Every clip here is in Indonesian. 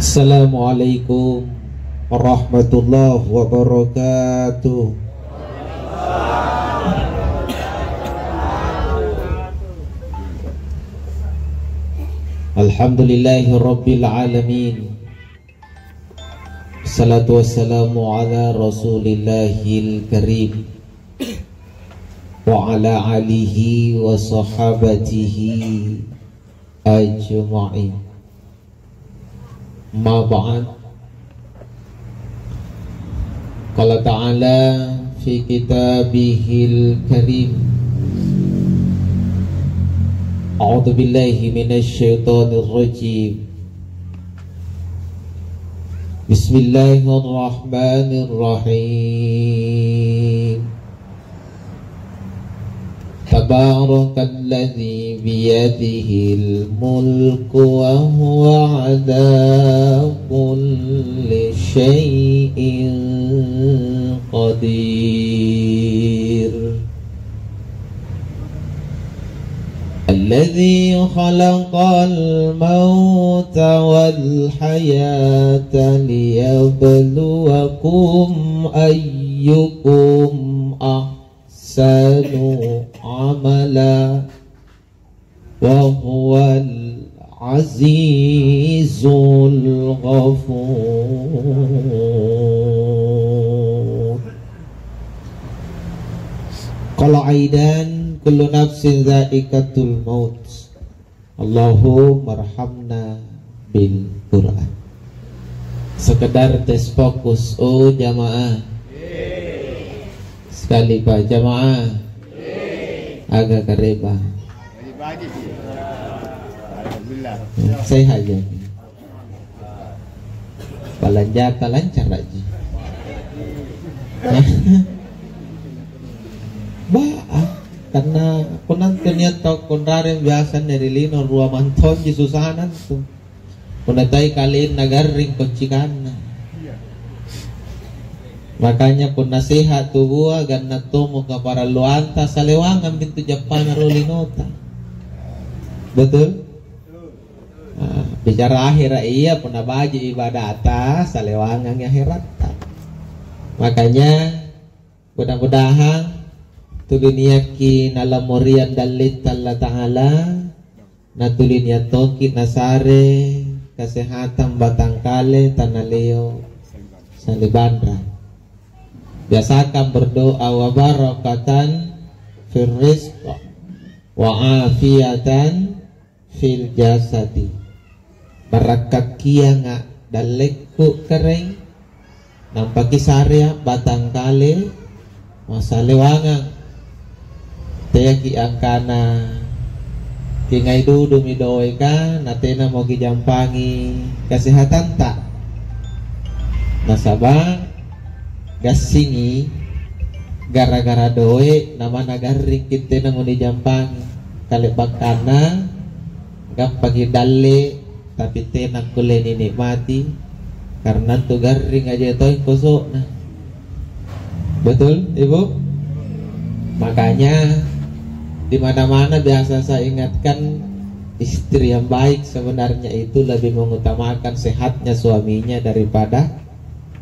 Assalamualaikum warahmatullahi wabarakatuh. Alhamdulillahi rabbil alamin. Salatu wassalamu ala rasulillahil karim wa ala alihi wa sahabatihi ajma'in. Ma ba'd. Qala ta'ala fi kitabihil karim. A'udzu billahi minasy syaithanir rajim. Bismillahirrahmanirrahim. Tabarakalladzi biyadihil mulku wa huwa ala kulli syai'in qadir. Alladzi khalaqal mauta wal hayata liyabluwakum ayyukum ahsanu amala wa huwal azizul ghafur. Qala aidan kullu nafsin dha'iqatul maut. Allahumma arhamna bil Quran. Sekedar tes fokus, oh jamaah. Sekali pak jamaah. Agak kareba. Sehat aja. Balanjata lancar aja. Karena kunan ternyata kondarin biasa dari lino ruang manton di susanan tu. Kunatai kaliin nagaring kocikana. Makanya pun nasihat tubuh agar natumu kepada luanta salewangan pintu Jepang rolinota. Betul? Nah, bicara akhirat iya pun baju ibadah atas salewangan yang akhirat. Makanya mudah-mudahan tuliniaki nalamorian dalit Allah Ta'ala natulinya toki nasare kesehatan batangkale tanaleo salibandra. Biasakan berdoa wa barakatan fil rizq wa afiatan fil jasadi. Barakat kianga dalekku kering nampaki sarya batangkale masalewangan teki angkana kingai dudu midoe ka natena mau kijampangi kesehatan tak nasabah gasingi gara-gara doe nama nagaring kita nang dijampangi kali bakana gak pagi dalle tapi tena kulen nikmati karena tu garing aja toy kosok nah. Betul ibu? Makanya di mana-mana biasa saya ingatkan istri yang baik sebenarnya itu lebih mengutamakan sehatnya suaminya daripada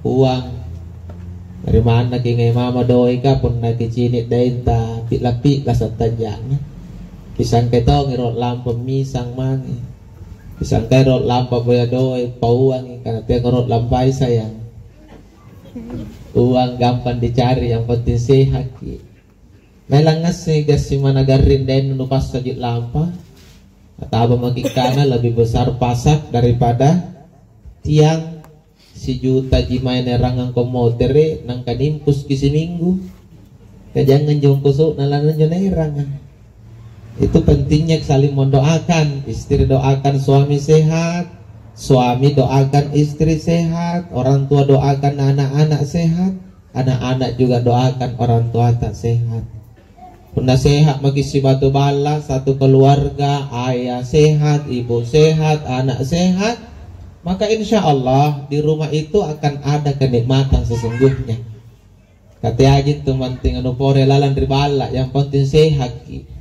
uang. Dari mana kingai mama doika pun nak kicinit dainta pilapi kasatajanya. Pisang keto ngirot lampu misang mangi. Pisang kerot lampu boya doi pauang karena dia kerot lampai sayang. Uang gampang dicari yang penting sehat. Melangas nih gasi mana garin dan nupas sajit lampa. Atau makikana lebih besar pasak daripada tiang si juta jimain erangang komotere nang kanimpus kisi minggu. Kajangan jong kusuk nalangan jona erangan. Itu pentingnya saling mendoakan. Istri doakan suami sehat, suami doakan istri sehat, orang tua doakan anak-anak sehat, anak-anak juga doakan orang tua tak sehat. Puna sehat bagi si batu bala, satu keluarga, ayah sehat, ibu sehat, anak sehat, maka insya Allah di rumah itu akan ada kenikmatan sesungguhnya. Kata aja tuh manting anu pore lalan ribala, yang penting sehat ki.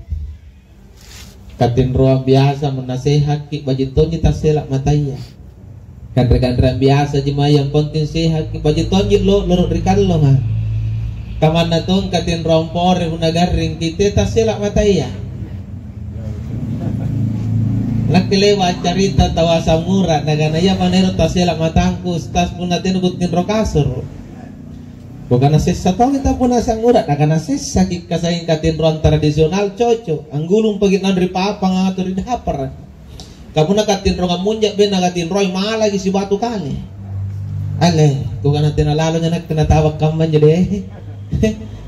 Katin ruang biasa menasehat ki bajintonya tak selak matanya. Kantre-kantre biasa cuma yang penting sehat ki baju tonjit lo lurut rikan lo mah. Kamana tong katin rompor una garing kita tas selak mata iya. Laki lewat cerita tawa samura nagana ya manero tas selak matangku tas pun natin ugutin rokasur. Bukan sesa tau kita pun samura nagana sesa kasaing katin ron tradisional cocok. Anggulung pagi nandri papa ngatur di hapar. Kapuna katin ro ngamunjak ben katin roy malah lagi si batu kali. Ale, bukan natin lalo nya nak tinatawag kaman jadi.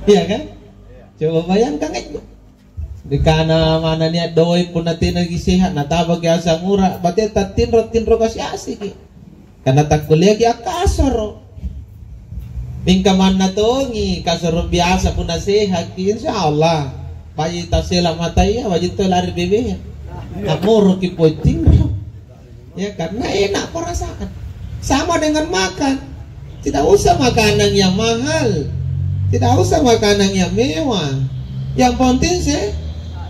Iya kan? Coba bayangkan itu. Di kana mana niya doy pun natin lagi sehat natabag ya sa mura. Berarti tinro kasi asik. Karena tak kuliah ki akasaro. Bingka man na to ngi kasaro biasa pun na sehat ki insyaallah. Bayi tasela mataya, bayi to lari bebe. Amor ki tinro. Ya karena enak perasaan. Sama dengan makan. Tidak usah makanan yang mahal. Tidak usah makanan yang mewah. Yang penting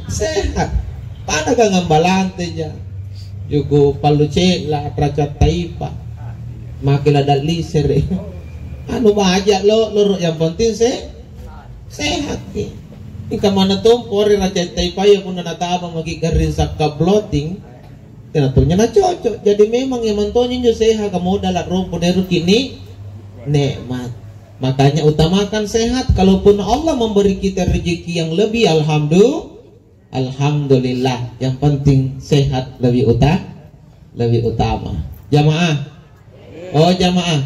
sehat. Pada ka ngambalante ja. Yugo paluce la tracat taipa. Makila dali sere. Anu bahagia lo yang penting sehat ki. Ika mana tuh pori racat taipa ya pun nataba magi garin sakka bloating. Tentunya na cocok. Jadi memang yang mentonya nyo sehat kamu dalam rumpu neru kini nikmat. Makanya utamakan sehat. Kalaupun Allah memberi kita rezeki yang lebih, alhamdulillah. Yang penting sehat lebih utama. Jamaah. Oh jamaah.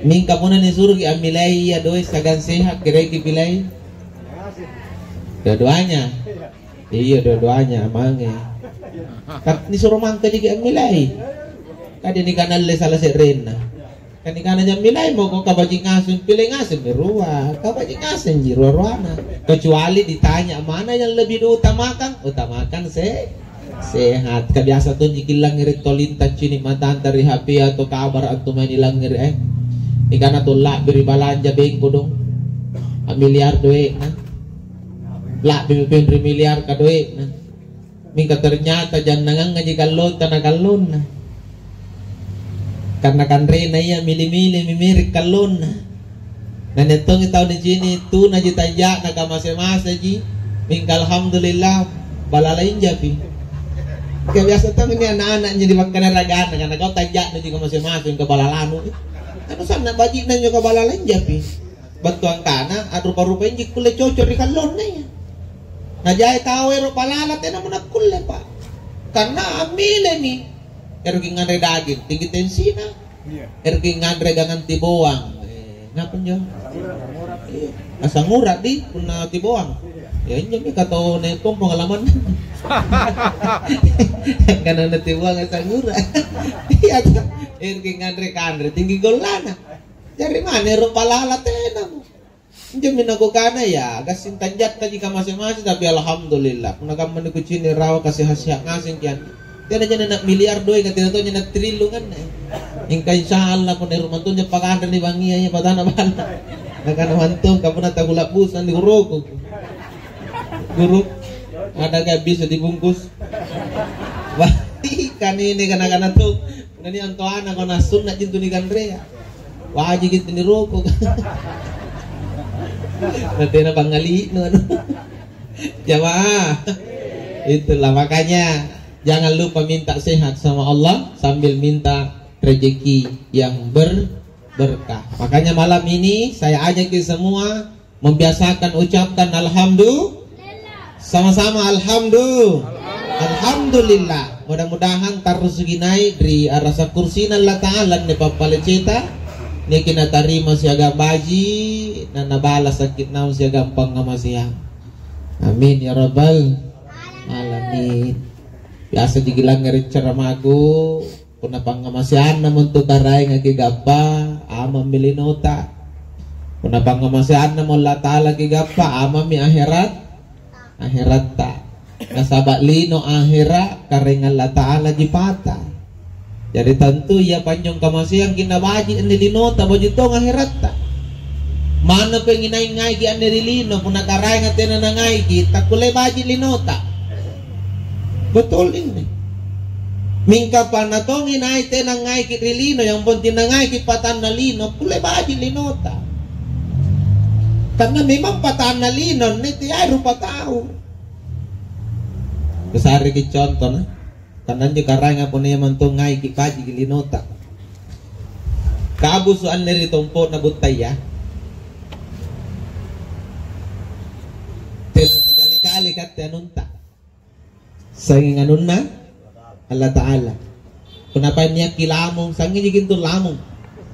Mingka muna ni suruh amilai ya doi sagan sehat kira pilih. Dua-duanya. Iya dua-duanya amange. Kat ni suruh mangka juga amilai. Kadi ni kanal le salah serena. Kanikana jam milay mo kung kabajing asin pilih asin beruah kabajing asin jiruana kecuali ditanya mana yang lebih diutamakan sehat. Kebiasa tuh jikilang ngirit tolinta cini matan dari HP atau kabar atau main ilang ngirit ikana tulak beri balanja bengko dong miliar duit nah lak beri miliar ka duit nah mingka ternyata jangan ngaji kalon tanah kalon nah karena kan rena ya mili-mili mimirik kalon na netong itaw ni Jini tu na jitanja na kamase-mase ji mingka alhamdulillah balalain japi kaya biasa tang ini anak-anak jadi magkanaragaan na kau tanja na di kamase-mase yung kabalalano ano sana baji na yung kabalalain japi batuang kana at rupa-rupa yung jikule cocor di kalon na yan najay tawe rupalalat na mo nagkule pa karena amile ni ergi ngandre daging tinggi tensi na ergi ngandre gangan tiboang ngapun jo asang murah di puna tiboang ya ini mi kato netong pengalaman karena tiboang asang murah iya ergi ngandre kandre tinggi golana dari mana rupa lalat mo jamin aku kana ya gasin tanjat tadi ka masing-masing tapi alhamdulillah puna kamu ni kucini rawa kasih hasil ngasing kian. Tiada jana nak miliar doi kan tidak tahu jana trilungan ingka insyaallah pun rumah tu nya paganda ni bangi nya patana bala nakana mantung kamu nak tagulak busan di guru ada gak bisa dibungkus wah kan ini kana tu ngani anto anak kona sunat jintu ni gandrea wajib gitu ni roko nanti na bangali no jamaah itulah makanya jangan lupa minta sehat sama Allah sambil minta rezeki yang berkah. Makanya malam ini saya ajak kita semua membiasakan ucapkan alhamdulillah. Sama-sama alhamdulillah. Mudah-mudahan tarusgi naik dari arasa kursi Allah Ta'ala ni papaleceta ni kina tarima siaga baji na nabala sakit naon siya gampang ngamasihang. Amin ya rabbal alamin. Biasa digilang ngeri ceramaku kuna pangamasian namun tu taray ngagigapa ama milinota kuna pangamasian namun Allah Ta'ala gigapa ama mi akhirat ta nasabak lino akhirat kareng Allah Ta'ala jipata jadi tentu ya panjang kamasian kinabaji nilinota bajutong akhirat ta mana penginay ngay ki anirilino kuna karay nga tinanangay ki takule baji linota betul ini Mingka panatongi nai tenang ngai kirilino yang penting nangai kipatan nalino pule baji linota. Karena memang patan nalino niti ay rupa tahu. Besari ki contoh na. Karena juga ranga pun yang mentung ngai kipaji linota. Kaabusuan neri tompo na butaya. Tenang sekali-kali kata nunta. Sanging anun na Allah Ta'ala. Kenapa niya kilamong sanging jigin to lamong.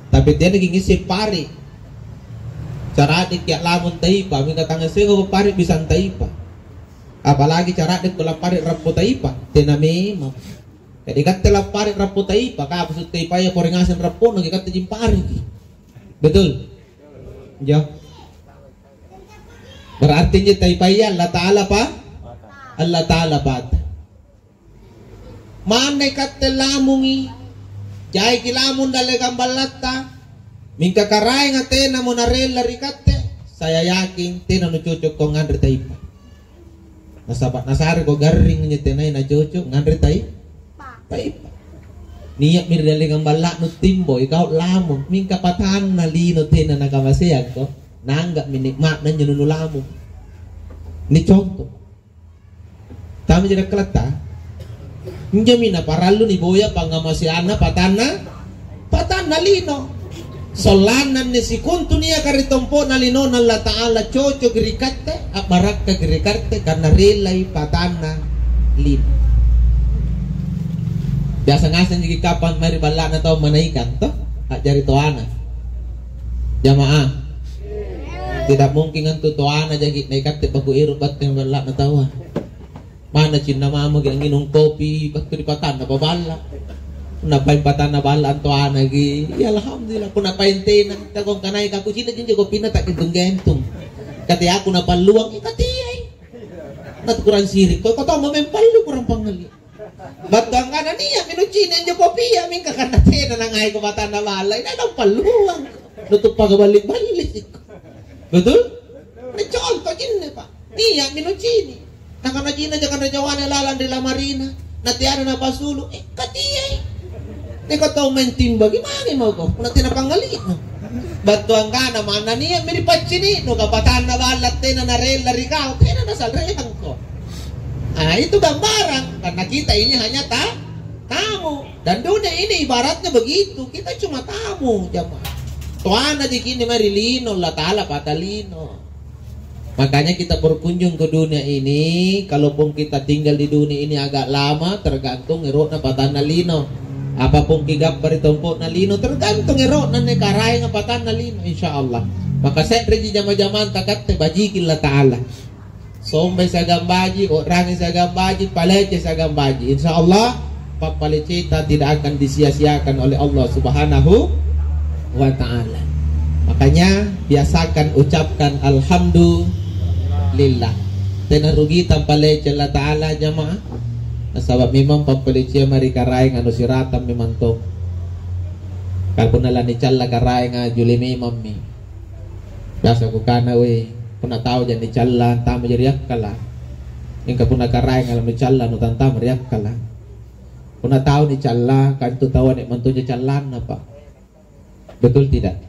Tapi dia naging isip pari. Cara adik ya lamong taipa. Minta tangan saya ko pari bisan taipa. Apalagi cara adik ko pari rapo taipa. Tinami mo. Jadi kata pari rapo taipa. Kapusut taipa ya koringasan rapo. Nagikata jim pari. Betul? Jo. Berarti niya taipa ya Allah Ta'ala pa? Allah Ta'ala pa. Manay katte lamungi jay kilamun dale gambalata mingka karay nga tena mo narela rikatte saya yakin tena no cucuk ko ngandre taipa nasabat nasari ko garing nya tenay na cucuk ngandre taipa niya mirdale gambala no timbo ikaw lamun mingka patan na lino tena nagamasiyag ko nangga minikmat na nyo lamun ni contoh tama jira kelata Njamina paralu ni boya pangamasiana patana lino solanan ni si kuntu niya karitompo na lino na Allah Ta'ala coco gerikate aparakka gerikate karena relay patana lino biasa ngasan jiki kapan mari bala na tao manaikan to jari toana jamaah tidak mungkin ngantu toana jagi naikate bagu iru bateng bala na tawa mana cinta mama yang nginum kopi bakti patan na babala napain patan na bala anto anagi ya alhamdulillah kung napain tena takong kanay kaku sila din ko pina tak gentong kati aku napaluang ikatiyay natukuran sirik ko kataw mamempalo kurang pangali batang kana niya minuchinin jo kopi ya min kakana tena nangay ko patan na bala ina nang paluang nutup pagabalik-balik betul contoh gini pak niya minuchini nakana jina jangan rajawana lalan di la marina natiana na pasulu katiyay ni ko tao mentimba gimana mo ko nanti na pangali no batuang kana mana niya miripachini no kapatan na balat tena na rela rikaw tena na salrehan ko itu gambaran karena kita ini hanya tamu dan dunia ini ibaratnya begitu kita cuma tamu jamaah tuana dikini marilino Allah Ta'ala patalino. Makanya kita berkunjung ke dunia ini, kalaupun kita tinggal di dunia ini agak lama, tergantung erok na patan na lino. Apapun kigap baritompo na lino, tergantung erok na nekaray nga patan na lino, insyaallah. Maka siyempre di jama-jaman takat te bajikin la ta'ala. Sombay sa gambaji, orangin sa gambaji, palece sa gambaji. Insyaallah, papalecita tidak akan disia-siakan oleh Allah Subhanahu wa ta'ala. Makanya biasakan ucapkan alhamdulillah. Tena rugi tampalece Allah Ta'ala jamaah. Nasabab memang pampalece mari karay nga no siratam memang to. Kalpun nala ni challa karay nga julimi mammi. Biasa ko kana we. Puna tao dyan ni challa tama jariyak kala. Yung kapuna karay nga ni challa no tantama riyak kala. Puna tao ni challa kanto tawan ni manto niya challan na pa. Betul tidak?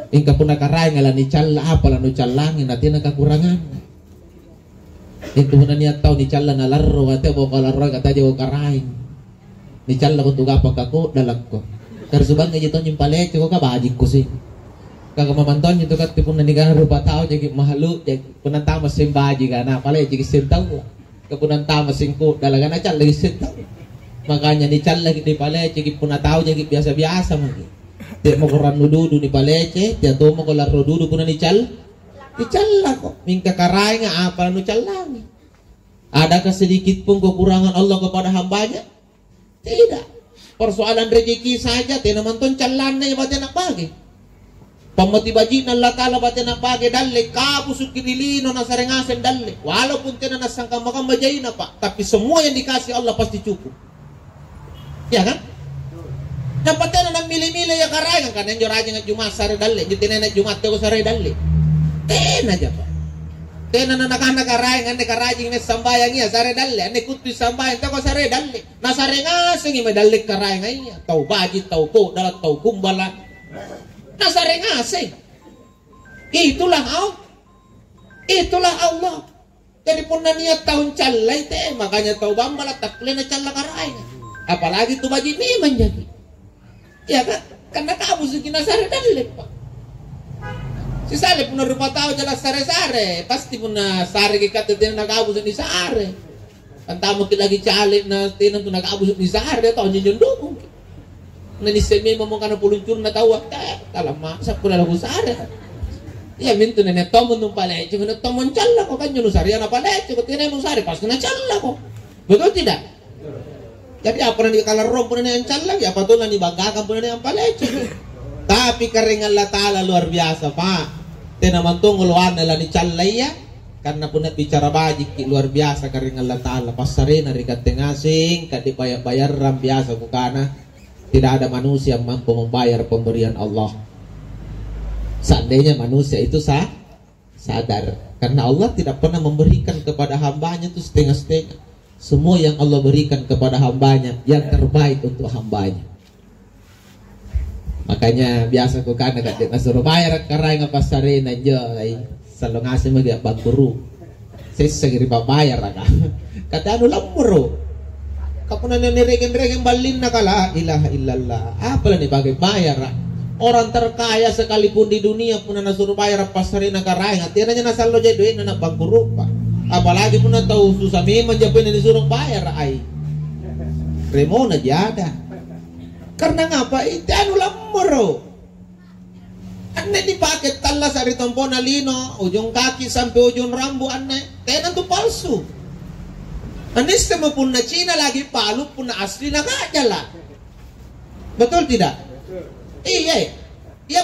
Ingka pun nakaray ngalan ni challa apalan no challangin natin nakakurangan. Ingka pun niya tao ni challa na laro kate mo kalaro kata dia karay. Ni challa ko tuga pagkako dalag ko. Tersubang nga jito yung palete ko kabajik ko si. Kagamamanton yung tukat pun nanigang rupa tao jadi mahalu jadi punantama simbaji ka na palete jadi sintaw. Kapunantama singko dalaga na challa lagi sintaw. Makanya ni challa di palete jadi punataw jadi biasa-biasa magi. Dia mau koran nududu ni palece, dia tuh mau kolar nududu pun ni cal lah kok. Mingka karay nga apa nu callangi. Adakah sedikit pun kekurangan Allah kepada hambanya? Tidak. Persoalan rezeki saja, tena manton callannya ya batin nak pagi. Pamati baji na Allah Ta'ala batin nak pagi dalle kapusuk kinilino na sarengasen dalle. Walaupun tena nasangka makam bajay na pak, tapi semua yang dikasih Allah pasti cukup. Ya kan? Dapat na nang mili-mili ya karay kan yang juraja nga Jumat sare dalle, jutin na Jumat ko sare dalle. Tena aja pak. Tena na nakana karay nga ne karajing ne sambayang iya sare dalle ne kutu sambayang ta ko sare dalle na sare nga singi medalle karay nga iya tau baji tau po dalat tau kumbala na sare nga sing itulah Allah jadi pun na niya tahun callay te makanya tau bambala takle na calla karay nga apalagi tu baji ni manjadi ya kan karena kamu sing na sare dalle pa si sare pun rupa tao jelas sare-sare pasti pun na sare kita tin nagabus ni sare pantamo kita lagi calik na tinan tu nagabus ni sare tao nyon dukong na ni semi mo kana puluncur na tawa kalama sa pula lagu sare ya mintu na tomon nung paleche ko na tomon challa ko kanyo no sare na paleche ko tinay mo sare pas na challa ko betul tidak jadi apa na kalarong pun na yang challa ya patulan ni bagakan pun na yang paleche tapi keringan Allah Ta'ala luar biasa pak tenaman tunggulan nila ni chalaya karena pun bicara bajik luar biasa keringan Allah Ta'ala pasarin hari katengasing kadipayar-bayar ram biasa bukana tidak ada manusia yang mampu membayar pemberian Allah seandainya manusia itu sadar karena Allah tidak pernah memberikan kepada hambanya itu setengah-setengah semua yang Allah berikan kepada hambanya yang terbaik untuk hambanya. Makanya biasa ko kana kat nasuruh bayar karay nga pasarin na ay salungasi magi baguru. Sesagiri pa bayar ka. Kata ano lang muro. Kapuna na niregen-regen balin na kala ilaha illallah. Pala ni bagay bayar. Orang terkaya sekalipun di dunia pun nasuruh bayar pasarin na karay nga tiranya nasalo jay duit na baguru pa. Apalagi pun na tahu susah memang japin na disuruh bayar ay. Remo na jada. Karena ngapa itu anu lamuro anne dipakai talla sari tompo na lino ujung kaki sampai ujung rambu anne tenan tu palsu anne sama pun na Cina lagi palu pun na asli na kajala betul tidak iya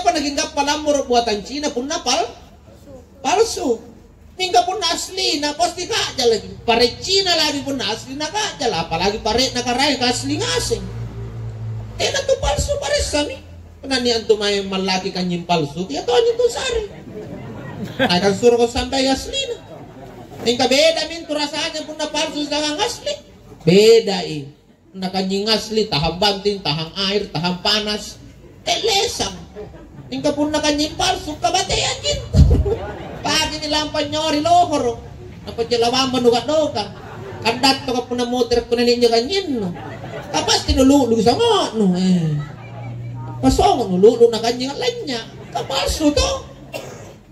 pa naging kapalamuro buatan Cina pun na palsu hingga pun na asli na pasti kajala lagi pare Cina lagi pun na asli na kajala apalagi pare na karay ka asli ngasing na tu palsu pares kami. Penanian tu may malaki kanyang palsu, kaya to anyo to sari. Ay kan suruh ko sampai asli na. Hingga beda min tu rasanya pun na palsu dengan asli. Beda na kanyang asli, tahang banting, tahang air, tahang panas. Lesang. Hingga pun na kanyang palsu, kabatayan kin. Pagi nilampan nyori lohoro. Napajalawan manugat-nugat. Kandat to ka pun na motor ko na ninyo kanyin no. Kapas tinululog sa nga, no pasong nululog na kanyang lainnya. Kapalso to.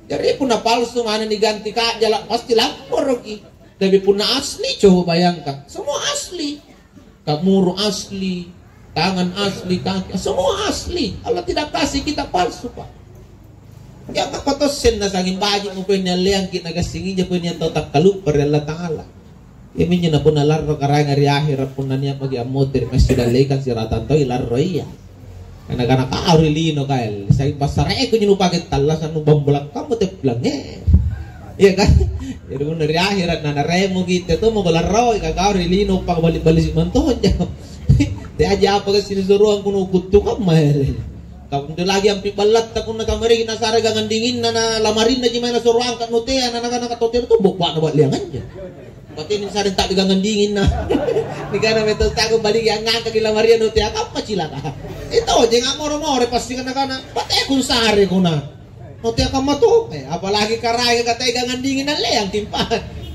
Jadi pun na palsu mana ni ganti ka jala pasti lapor ki. Tapi pun na asli coba bayangkan. Semua asli. Kamuro asli, tangan asli, kaki semua asli. Allah tidak kasih kita palsu pak. Ya kapatosen na sangin bagi mo punya liang kita kasingin dia punya totak kalup per Allah Ta'ala. Imin na po na laro karay nga riahirap po na niya pag-iamotir mas sidalikan si ratan to ilaro iya kana ka-aurilino kael sa pasaray ko nyo pagit talas ano bambulak ka mo teplang iya kan jadi po na riahirat na naremo gitu to mo laro ka-aurilino pag balik-balik man to di aja apa ka sinusuruan ko nukuto ka mahal kapag lagi ang pibalat ta kung nakamari nasara gangan dingin na lamarin na di may nasuruan ka nutea na nakatotir to bukwa na ba liangan dyan pati ni sarin tak digangan dingin na ni kana meto tago balik yang ngangka kila Maria no te apa cila ka ito je nga moro-moro pasti kana pati kun sare ko na no te ka mato apalagi karay ka tay gangan dingin na leang timpan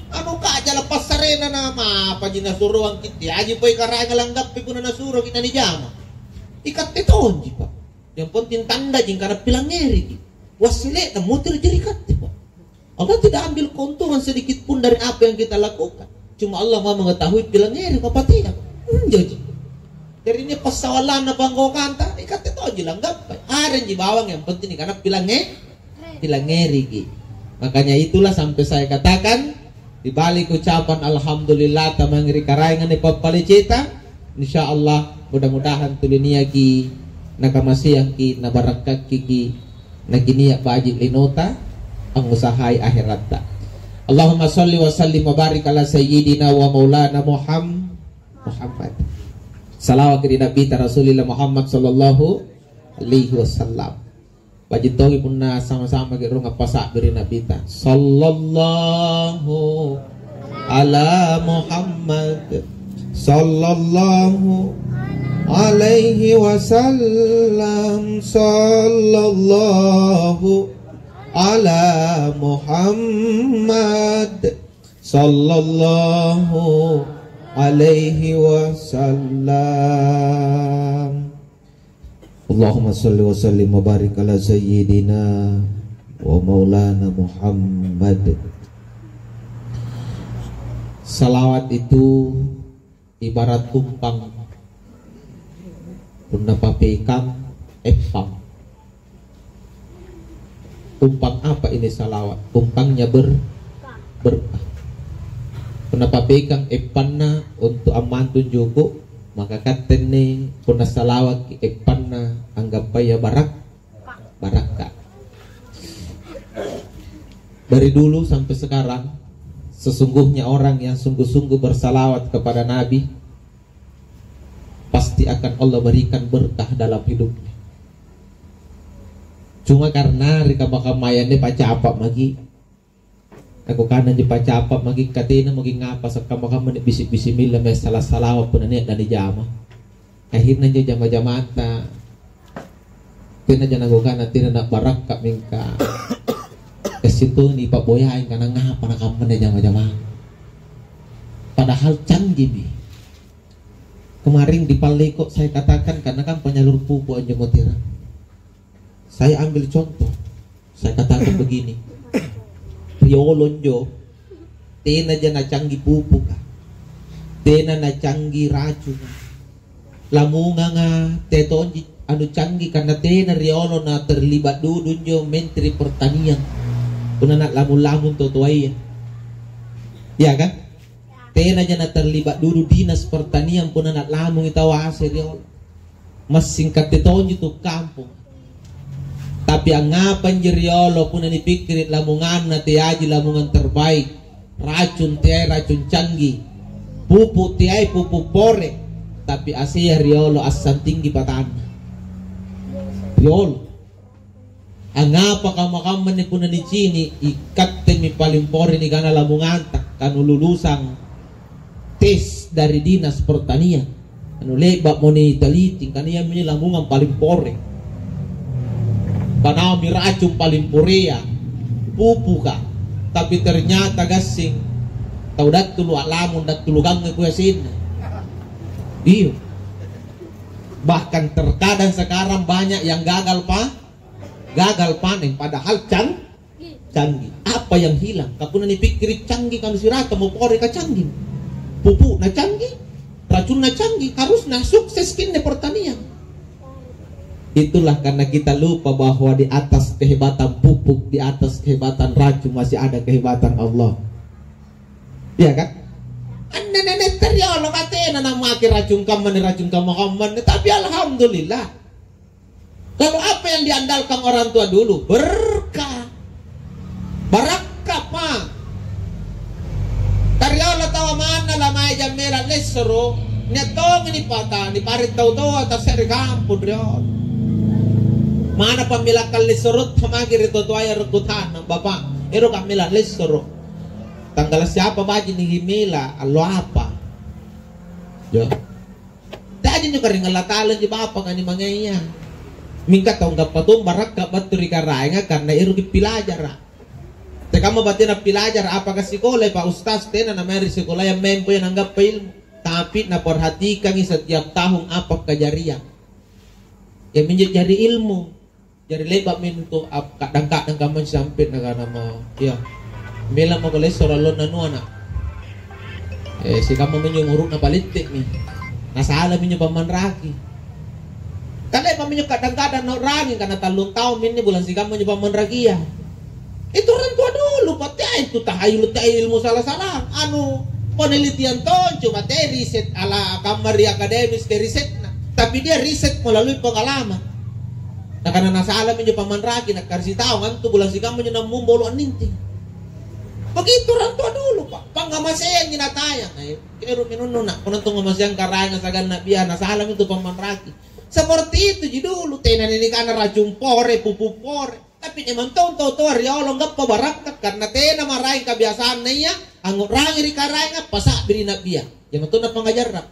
ano ka aja lepas sarena na ma pa jina suruan kiti aji poy karay nga langgap pi kuna nasuro kita ni jama ikat ito onji pa yang penting tanda jing kana pilang ngeri wasile na motor jerikat pa Allah tidak ambil keuntungan sedikit pun dari apa yang kita lakukan. Cuma Allah mau mengetahui bilangnya apa tidak. Jadi ini persoalan apa engkau kanta, ikat itu aja langgap. Ada yang bawang yang penting karena bilangnya rigi. Makanya itulah sampai saya katakan di balik ucapan alhamdulillah tamangri karayangan ni papalicita, insyaallah mudah-mudahan tulinia ki nakamasiyang ki nabarakak ki naginiya bajik linota ang usahay akhirat ta. Allahumma salli wa sallim wa barik ala sayyidina wa maulana Muhammad. Salawat kepada Nabi Rasulullah Muhammad sallallahu alaihi wasallam. Pajitogi pun na sama-sama kira ngapasak beri Nabi ta. Sallallahu ala Muhammad. Sallallahu alaihi wasallam. Sallallahu ala Muhammad. Sallallahu alaihi wasallam. Allahumma salli wa sallim wa barik ala sayyidina wa maulana Muhammad. Salawat itu ibarat tumpang punna papekang epang. Tumpang apa ini salawat? Tumpangnya berkah. Punna papekang epanna untuk amantun juku, maka katene punna salawat ki epanna anggap ya barakah. Dari dulu sampai sekarang, sesungguhnya orang yang sungguh-sungguh bersalawat kepada Nabi pasti akan Allah berikan berkah dalam hidupnya. Cuma karena rika makamayan pacapa magi, aku kanan di pacapa magi katina magi ngapa sakama kama bisi-bisi mila may salah salawat pun na dari jama. Akhirnya dia jama-jamata. Tina janagukan nanti na barak kak mingka. Kesitu ni Pak Boyain karena ngapa na kamu na jama-jama. Padahal canggih bi. Kemarin di Paleko saya katakan karena kan penyalur pupuk aja mutiara. Saya ambil contoh. Saya katakan begini. Riolonjo tena jana canggih pupuk. Tena na canggih racun. Lamunga nga tetonji anu canggih karena tena riolo na terlibat dudunjo Menteri Pertanian. Puna nak lamun-lamun totoai. Ya kan? Tena jana terlibat dulu dinas pertanian pun nak lamun itawase riolo. Mas singkat tetonji tu kampung. Tapi angapan jeriolo pun dipikirin lamungan na tiaji lamungan terbaik. Racun tiai racun canggih. Pupuk tiai pupuk pore. Tapi asia riolo asan tinggi patana. Riolo. Angapa kamakaman ni pun di sini ikat temi paling pore ni kana lamungan tak kanu lulusan tes dari dinas pertanian. Anu lebak mo ni taliting kaniya mini lamungan paling pore. Panami racun paling purea pupuka. Tapi ternyata gasing tau dat tulu alamun dat tulu gang ngekuasin. Iyo. Bahkan terkadang sekarang banyak yang gagal panen padahal canggih. Apa yang hilang? Kapuna ni pikir canggih kan sirata mau pore ka canggih. Pupuk na canggih, racun na canggih, harus na sukses kini pertanian. Itulah karena kita lupa bahwa di atas kehebatan pupuk, di atas kehebatan racun masih ada kehebatan Allah. Iya kan? Nenek teriolo katena na maki racun kaman. Tapi alhamdulillah. Lalu apa yang diandalkan orang tua dulu? Berkah. Barakah pak. Teriolo tawa mana lamay jamera lesero. Nyatong ini patah, ni parit tahu atas seri kampung riol. Mana pamilakan leserut hamagi rito tuaya rekutan ng bapak. Ero kamilan lesero. Tanggal siapa baji ni himila alo apa? Jo. Dadi nyo karing alatalan di bapak nga ni mangaya. Mingkat taong kapatung barak kabaturi karay nga karena ero kipilajar. Teka mo batin na pilajar apa ka sikola pa ustaz tena na may sikola yang mempo yan anggap pa ilmu. Tapi na perhatikan setiap tahun apa kejarian. Yang menjadi ilmu. Jadi lebak minto kadang-kadang kaman sampit na nama. Ya. Mela mo kalay soralon na nuana. Si kamu menyumuruk na palitik ni. Nasa alam niyo pamanraki. Kalay pa minyo kadang-kadang na rangin ka na 3 taon minni bulan si kamu niyo pamanrakiya. Itu orang tua dulu pati itu tahayul ilmu salah-salah. Anu penelitian ton cuma riset ala kamar akademis ke riset na. Tapi dia riset melalui pengalaman. Nah karena nasa alam niyo pamanraki nak kasih tahu kan tu bulan si kamu niyo namum boluan ninting. Begitu orang tua dulu pak. Pangamasayan ginatayang. Kero minuno nak penonton ngamasayan karaya sa ganap biya nasa alam itu pamanraki. Seperti itu jadi dulu tenan ini karena racun pore, pupu pore. Tapi emang tahu riolo nggak pabarakat karena tena marahin kebiasaan ya, anggur rangi di karai ngap pasak beri nabia. Yang itu na pengajar nak.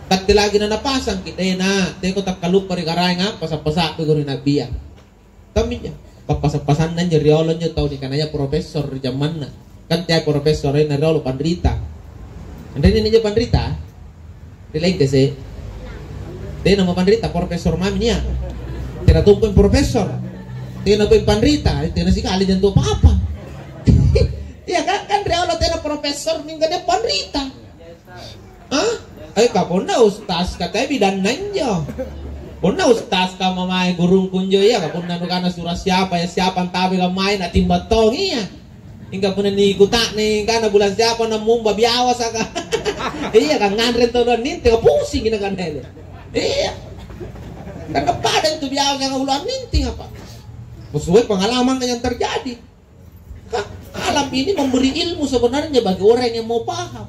Tapi lagi na napasang kita na, teko tak kalupa di karai ngap pasak beri nabia. Kami ya, papasan nan riolo nyo tahu di kanaya profesor di zaman na. Kan tiap profesor ini riolo pandrita. Anda ini aja pandrita. Dilain kasi. Dia nama pandrita profesor maminya. Tidak tumpuin profesor. Tidak tumpuin pandrita. Tidak sekali jantung apa-apa. Iya kan riolo tidak profesor minggu dia pandrita. Hah? Ayo kapunda ustaz katanya bidan nanjo. Puna ustaz ka mamay gurung kunjo iya kapunda nukana surah siapa ya siapa tabi ka main at timbatong iya. Hingga puna ni kuta ni kana bulan siapa na mumba biawas ka. Iya kan ngandre to don ninti ka pusing ina kan hele. Iya. Kan kepadan tu biawas nga ulan ninti apa. Sesuai pengalaman yang terjadi. Alam ini memberi ilmu sebenarnya bagi orang yang mau paham.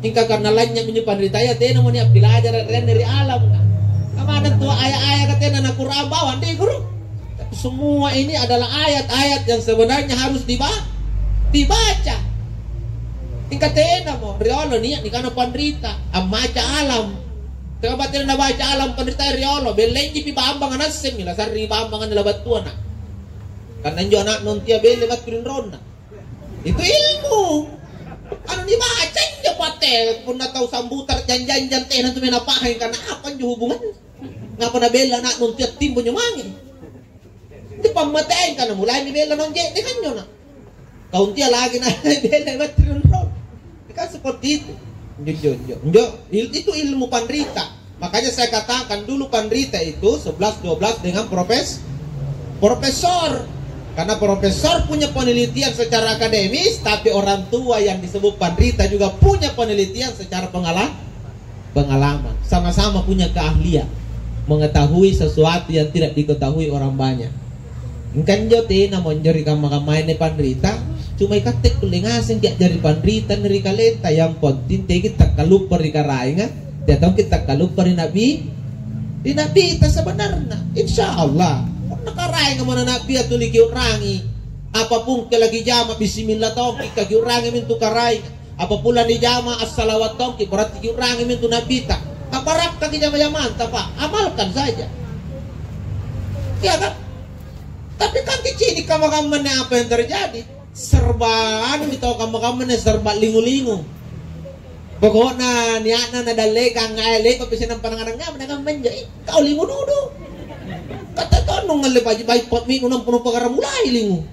Hingga karena lainnya menyimpan ritaya tena mau niap belajar dari alam kan. Kemana tuh ayat-ayat katanya anak Quran bawaan deh guru. Tapi semua ini adalah ayat-ayat yang sebenarnya harus dibaca. Hingga tena mau riolo niat nikana pandrita amaca alam. Tengah batin na baca alam pandrita riolo belenji pi bambang anasem ila sarri bambang na batuan. Karena njo anak nontia bele bat pirin ronda. Itu ilmu. Ano dibaca aja patel pun na tahu sambutar janjan teh nanti menapahin karena apa njo hubungan? Ngapa na bela anak nontia timbo nyo mangi? Di pamatain karena mulai ni bela nonje di kan nyo na. Kauntia lagi na bela bat pirin ronda. Kan seperti itu. Njo itu ilmu pandrita. Makanya saya katakan dulu pandrita itu 11-12 dengan profesor. Karena profesor punya penelitian secara akademis, tapi orang tua yang disebut pandrita juga punya penelitian secara pengalaman. Sama-sama punya keahlian mengetahui sesuatu yang tidak diketahui orang banyak. Kan jote na monjori kamay ni pandrita, cuma ikatek kulingasin kaya jari pandrita neri kaleta yang penting kita kalupar di karaingan, dia tahu kita kalupar di nabi kita sebenarnya, insya Allah. Nakaray nga mana nabi at tuliki urangi apapun kalagi jama bismillah tongki kagi urangi mintu karay apapun ni jama as-salawat tongki berarti urangi mintu nabita kaparak kagi jama pa amalkan saja ya kan tapi kan kicini kamakaman apa yang terjadi serbaan gitu kamakaman serba lingu-lingu pokoknya niatna nadale kang ngaile ko pisan panangan nga manang menjai kau lingu dudu kata tonong ngalip aja baik pot minggu nang penuh perkara mulai lingu.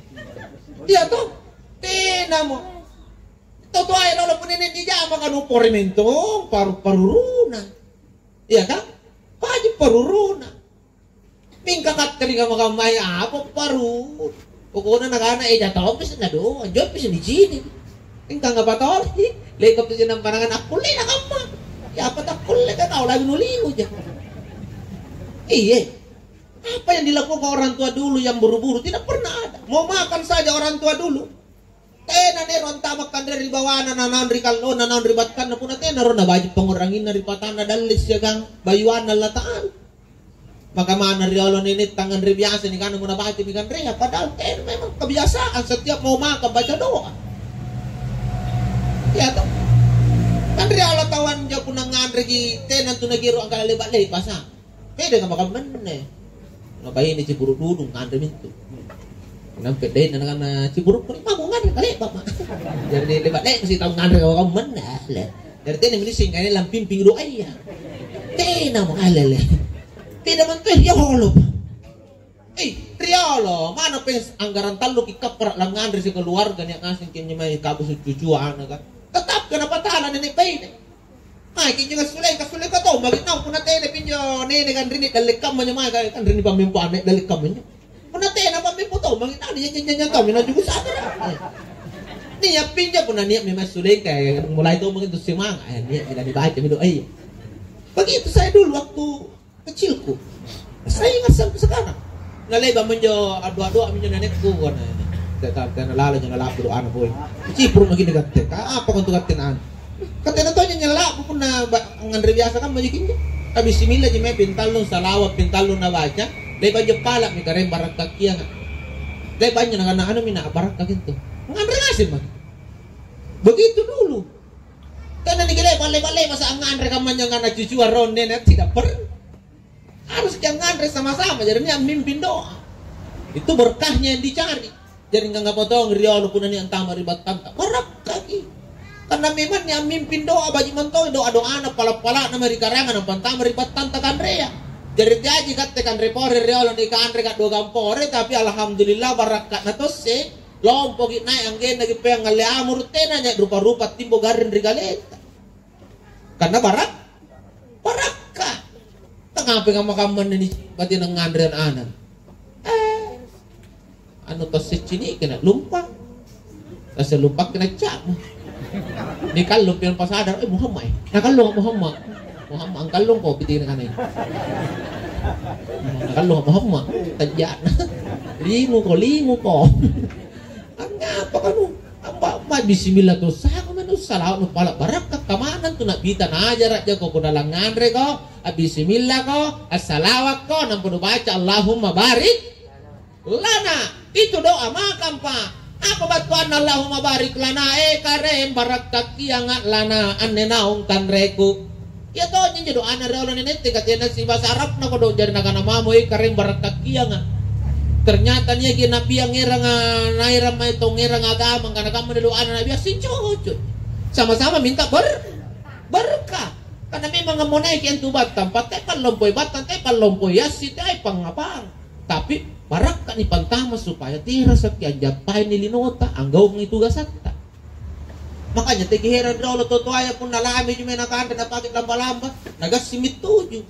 Iya toh, tena mo. Toto ay lolo puninin di jama kan upor mentong paruruna. Iya kan? Paji paruruna. Mingka kateri ka makamay apa paru. Pokoknya nakana jatuh pis na do, anjot pis di sini. Mingka nga patol, lekap pis ng panangan akul na kama. Ya apa takul ka tao lagi nulingo dyan. Iya. Apa yang dilakukan orang tua dulu yang buru-buru tidak pernah ada. Mau makan saja orang tua dulu. Tena neron tamak dari bawah nanan rikalo nanan ribatkan na puna tena ron na baju pengurangin na ripatana dalis yagang bayuan na lataan. Maka mana riolo ini tangan ribiasa ni kan muna bati bigan rea padahal tena memang kebiasaan setiap mau makan baca doa. Ya toh. Kan riolo tawan dia punang ngandre ki tena tu nagiro ang kalalibat pasa. Pwede ka makamane. Ngapain ini ciburu dudung ngandre mintu. Nampak deh na ciburu pun mau ngandre kali bapak. Jadi lebat deh mesti tahu ngandre kau mana lah. Dari tena mesti singkane lampin pingru ayah. Tena mau kalele. Tidak menteh ya holop. Riolo mana pes anggaran talu kikaprak lang ngandre si keluarga yang ngasih kini mai kabus cucuan kan. Tetap kenapa tahan nenek pay. Ay, kinyo kasulay ka to, magit na, punate na pinyo, nene kan rinit, dalikam mo nyo mga, kan rinit pamimpuan, dalikam mo nyo. Punate na pamimpo to, magit na, yan to, minajugo sa atin na. Niya, pinyo, punaniya, may masulay, kaya mulai to, magit to si mga, ay, niya, pinanibahay kami do, ay. Begitu saya dulu, waktu kecilku, saya ingat sampai sekarang. Naleba mo nyo, adu-adu, amin nyo nanek ko, kaya nalala nyo, nalapuro, ano po, cipro maging nagatek, apa kung tugatin, Katanya to nyala pun na ngandre biasa kan bajikin Bismillah jeme pintalong salawat pintalong na baca. Dai bajo pala mi karen barak kakia nga. Dai banyak na ano mina barak kakinto. Ngandre ngasin man. Begitu dulu. Karena digilay balai-balai masa ang ngandre kaman yang ngana cucu ronde net tidak per. Harus yang ngandre sama-sama jadinya mimpin doa. Itu berkahnya yang dicari. Jadi nggak potong riolo pun ini antama ribat tanta. Barak kaki. Karena memang yang mimpin doa bagi mentong doa-doa anak pala-pala nama rikarangan ang pantama ribat tanta kanrea. Jadi jaji katakan repore riolo di kanre kat dua gampore tapi alhamdulillah barakat na tosse lompo git naik anggen lagi peang ngale amur tenanya rupa-rupa timbo garin rigaleta. Karena barakah. Tengah pengen makaman ini pati nang ngandrean anan. Anu tosse cini kena lumpang. Tosse lumpang kena cap. Ni kalung pian pasadar Muhammad. Nah kalung Muhammad ang kalung ko pitin kanay. Nah kalung Muhammad tajak. Lingo ko. Ang apa kanu? Amba bismillah to sa ko manu salawat no pala barakah kamanan tu nak bitan aja raja ko dalang ngandre ko. Bismillah ko, as-salawat ko nang puno baca Allahumma barik lana. Itu doa makam Pak. Apa batuan Allahumma barik lana karem barakat kiangat lana annenaung tanreku. Ya to nya doa na reolo ni nete katena si bahasa Arab na ko do jadi nagana mamo karem barakat kiangat. Ternyata niya ginabi ang irang nairam may itong irang agama kana kamo na doa na nabi asin chocho. Sama-sama minta berkah. Karena memang ngamonay kian tubat tempat tepan lompoy batan tepan lompoy yasit ay pangapang. Tapi barakah ni pantama supaya tira sakyan japay ni linota ang gawang itugas atta. Makanya tigiheran rolo totoaya pun nalami yung may nakanda na pagit lamba-lamba nagasimit tuju.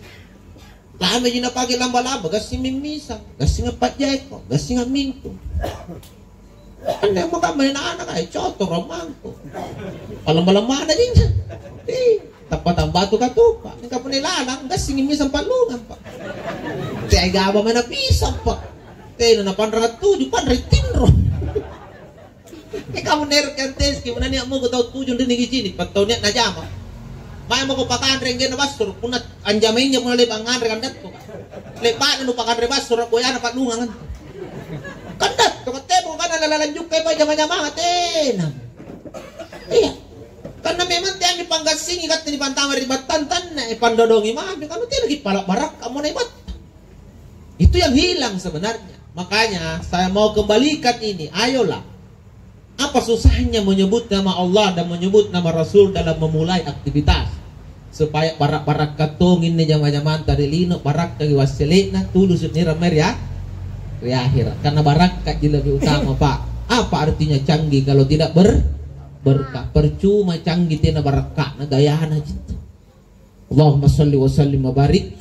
Lami yung napagit lamba-lamba gasimim misang gasinga patjay ko gasinga minto. Ano yung makamay na anak ay choto romangko. Palam-palam na din yan. Tapat ang bato ka to pa. Hindi ka po nilalang gasingin misang palungan pa. Kaya gaba may napisang pa. Kaya na panrangat tuju, panray tinro. Ikaw mo nerok yan teski, muna niya mo gutaw tuju din nigijini, pataw niya na jama. Maya mo ko pakanre nga na basur, punat anjamay niya muna libang nganre kandat ko. Lepa na pakanre basur, ako yan na panungan. Kandat, tumatebo ka na lalalanjuk kayo pa jama-jama, tenam. Iya. Karena memang tiang dipanggasing ikat ni pantama ribat tantan na ipandodongi mami kamu tiang lagi palak barak kamu na ibat. Itu yang hilang sebenarnya. Makanya saya mau kembalikan ini. Ayolah. Apa susahnya menyebut nama Allah dan menyebut nama Rasul dalam memulai aktivitas supaya barak-barak katongin ni jama-jaman tadi lino barak kagi wasilina tulus ni ramer ya akhirat. Karena barak kaji lebih utama Pak. Apa artinya canggih kalau tidak berkah? Percuma canggih tina barakah na gayahan aja. Allahumma salli wa sallim wa barik